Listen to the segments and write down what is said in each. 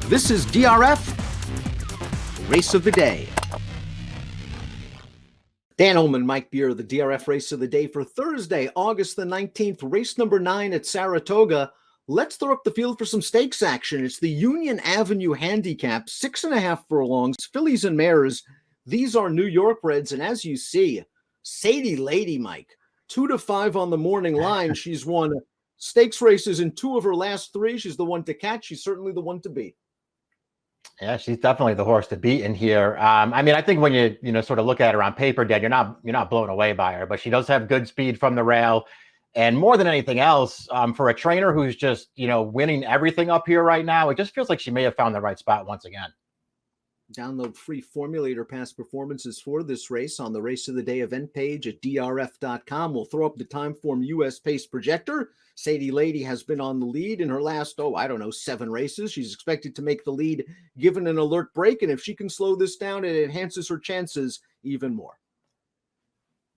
This is DRF, Race of the Day. Dan Illman, Mike Beer, the DRF Race of the Day for Thursday, August the 19th, race number 9 at Saratoga. Let's throw up the field for some stakes action. It's the Union Avenue Handicap, 6.5 furlongs, fillies and mares. These are New York breds, and as you see, Sadie Lady, Mike, 2 to 5 on the morning line. She's won stakes races in 2 of her last 3. She's the one to catch. She's certainly the one to beat. Yeah, she's definitely the horse to beat in here. I mean, I think when you sort of look at her on paper, Dan, you're not blown away by her, but she does have good speed from the rail. And more than anything else, for a trainer who's just, winning everything up here right now, it just feels like she may have found the right spot once again. Download free formulator past performances for this race on the Race of the Day event page at DRF.com. We'll throw up the Timeform US Pace Projector. Sadie Lady has been on the lead in her last, 7 races. She's expected to make the lead given an alert break, and if she can slow this down, it enhances her chances even more.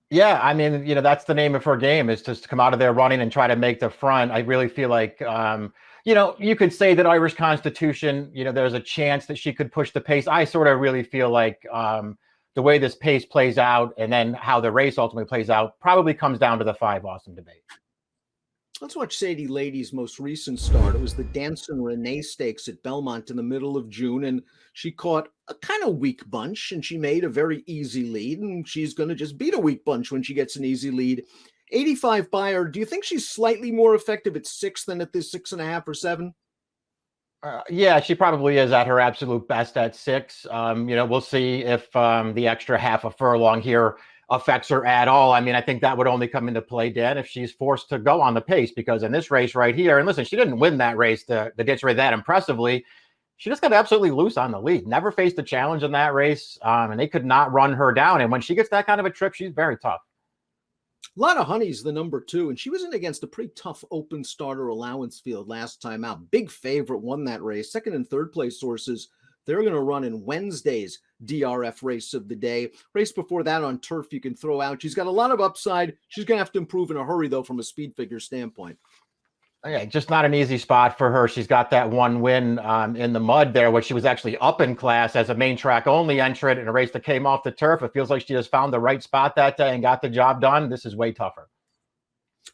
Yeah, I mean, that's the name of her game, is just to come out of there running and try to make the front. I really feel like, you could say that Irish Constitution, there's a chance that she could push the pace. I sort of really feel like the way this pace plays out and then how the race ultimately plays out probably comes down to the 5 Awesome Debate. Let's watch Sadie Lady's most recent start. It was the Danson Renee Stakes at Belmont in the middle of June, and she caught a kind of weak bunch, and she made a very easy lead, and she's going to just beat a weak bunch when she gets an easy lead. 85 buyer. Do you think she's slightly more effective at 6 than at this 6.5 or 7? Yeah, she probably is at her absolute best at 6. We'll see if the extra half a furlong here affects her at all. I mean, I think that would only come into play, Dan, if she's forced to go on the pace, because in this race right here, and listen, she didn't win that race, the ditch race, that impressively. She just got absolutely loose on the lead. Never faced a challenge in that race, and they could not run her down. And when she gets that kind of a trip, she's very tough. A lot of Honey's the number 2, and she was in against a pretty tough open starter allowance field last time out. Big favorite, won that race. Second and third place sources, they're going to run in Wednesday's DRF Race of the Day. Race before that on turf you can throw out. She's got a lot of upside. She's going to have to improve in a hurry, though, from a speed figure standpoint. Yeah, just not an easy spot for her. She's got that one win in the mud there, where she was actually up in class as a main track only entrant in a race that came off the turf. It feels like she just found the right spot that day and got the job done. This is way tougher.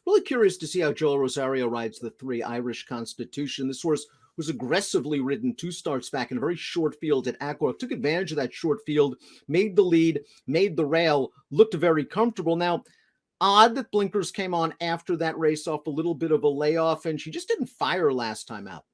Really curious to see how Joel Rosario rides the 3 Irish Constitution. This horse was aggressively ridden 2 starts back in a very short field at Aqua. Took advantage of that short field, made the lead, made the rail, looked very comfortable. Now, odd that blinkers came on after that race off a little bit of a layoff, and she just didn't fire last time out.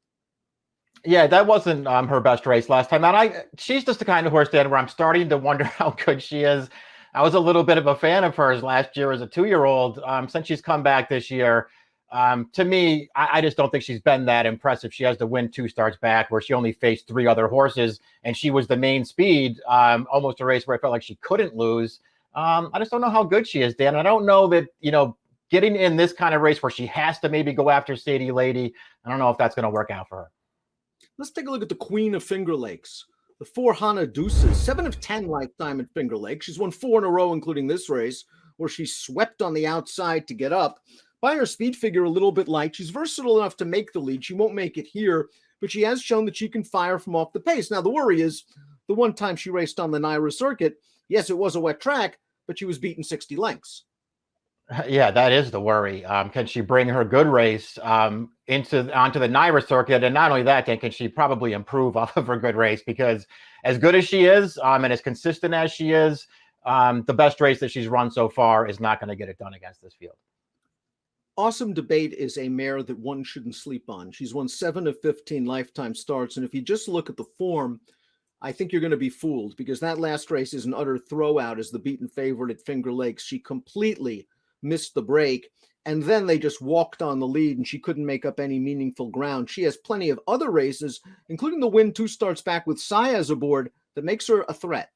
Yeah, that wasn't her best race last time out. She's just the kind of horse, Dan, where I'm starting to wonder how good she is. I was a little bit of a fan of hers last year as a 2-year-old. Since she's come back this year, to me, I just don't think she's been that impressive. She has to win 2 starts back, where she only faced 3 other horses, and she was the main speed, almost a race where I felt like she couldn't lose. I just don't know how good she is, Dan. I don't know that, getting in this kind of race where she has to maybe go after Sadie Lady, I don't know if that's going to work out for her. Let's take a look at the Queen of Finger Lakes. The 4 Hannah Deuces, 7 of 10 lifetime at Finger Lakes. She's won 4 in a row, including this race, where she swept on the outside to get up. By her speed figure, a little bit light. She's versatile enough to make the lead. She won't make it here, but she has shown that she can fire from off the pace. Now, the worry is the one time she raced on the NYRA circuit, yes, it was a wet track, but she was beaten 60 lengths. Yeah, that is the worry. Can she bring her good race onto the NYRA circuit? And not only that, can she probably improve off of her good race? Because as good as she is and as consistent as she is, the best race that she's run so far is not going to get it done against this field. Awesome Debate is a mare that one shouldn't sleep on. She's won 7 of 15 lifetime starts. And if you just look at the form, I think you're going to be fooled, because that last race is an utter throwout as the beaten favorite at Finger Lakes. She completely missed the break, and then they just walked on the lead, and she couldn't make up any meaningful ground. She has plenty of other races, including the win 2 starts back with Saez aboard, that makes her a threat.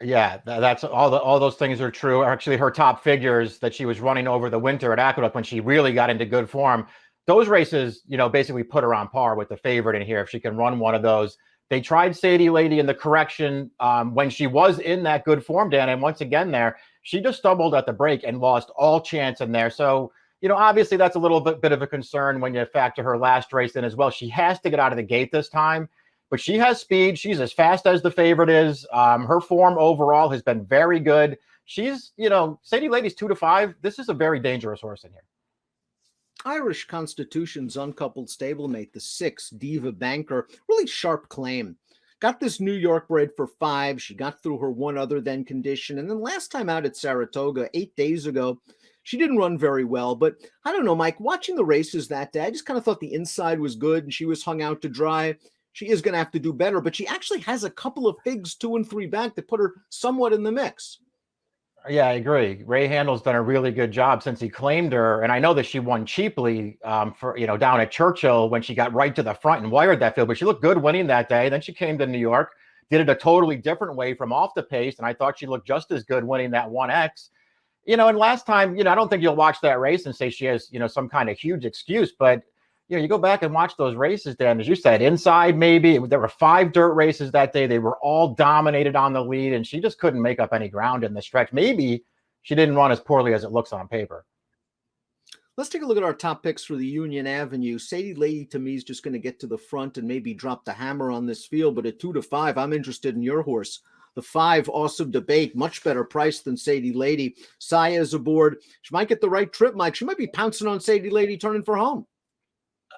Yeah, that's all those things are true. Actually, her top figures that she was running over the winter at Aqueduct when she really got into good form, those races, basically put her on par with the favorite in here if she can run one of those. They tried Sadie Lady in the correction when she was in that good form, Dan. And once again there, she just stumbled at the break and lost all chance in there. So, Obviously that's a little bit of a concern when you factor her last race in as well. She has to get out of the gate this time, but she has speed. She's as fast as the favorite is. Her form overall has been very good. She's, Sadie Lady's 2-5. This is a very dangerous horse in here. Irish Constitution's uncoupled stablemate, the 6, Diva Banker, really sharp claim. Got this New York bred for 5. She got through her one other than condition. And then last time out at Saratoga, 8 days ago, she didn't run very well. But I don't know, Mike, watching the races that day, I just kind of thought the inside was good and she was hung out to dry. She is going to have to do better, but she actually has a couple of figs 2 and 3 back that put her somewhat in the mix. Yeah, I agree. Ray Handel's done a really good job since he claimed her. And I know that she won cheaply for, down at Churchill when she got right to the front and wired that field, but she looked good winning that day. Then she came to New York, did it a totally different way from off the pace. And I thought she looked just as good winning that 1X. And last time, I don't think you'll watch that race and say she has, some kind of huge excuse, but you go back and watch those races, Dan, as you said, inside maybe. There were 5 dirt races that day. They were all dominated on the lead, and she just couldn't make up any ground in the stretch. Maybe she didn't run as poorly as it looks on paper. Let's take a look at our top picks for the Union Avenue. Sadie Lady, to me, is just going to get to the front and maybe drop the hammer on this field, but at 2-5, I'm interested in your horse. The 5, Awesome Debate, much better price than Sadie Lady. Saya's aboard. She might get the right trip, Mike. She might be pouncing on Sadie Lady, turning for home.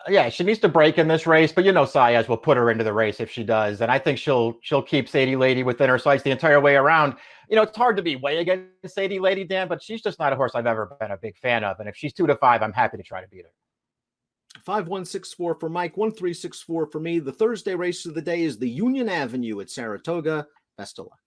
Yeah, she needs to break in this race, but Saez will put her into the race if she does, and I think she'll keep Sadie Lady within her sights the entire way around. It's hard to be way against Sadie Lady, Dan, but she's just not a horse I've ever been a big fan of, and if she's 2-5, I'm happy to try to beat her. 5164 for Mike, 1364 for me. The Thursday race of the day is the Union Avenue at Saratoga. Best of luck.